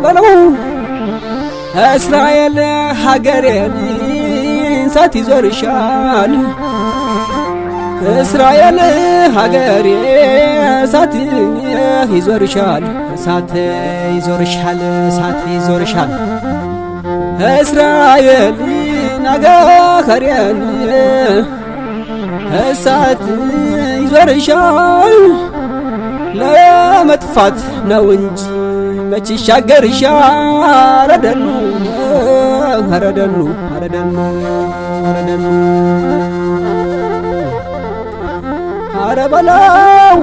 በለው እስራኤል ሀገሬን እሳት ይዞርሻል እስራኤል ሀገሬ እሳት ይዞርሻል እሳት ይዞርሻል እሳት ይዞርሻል እስራኤል ሀገሬን እሳት ይዞርሻል ለመጥፋት ነው እንጂ መች ይሻገርሻል ረደኑ ረደኑ ረደኑ ረደኑ አረ በለው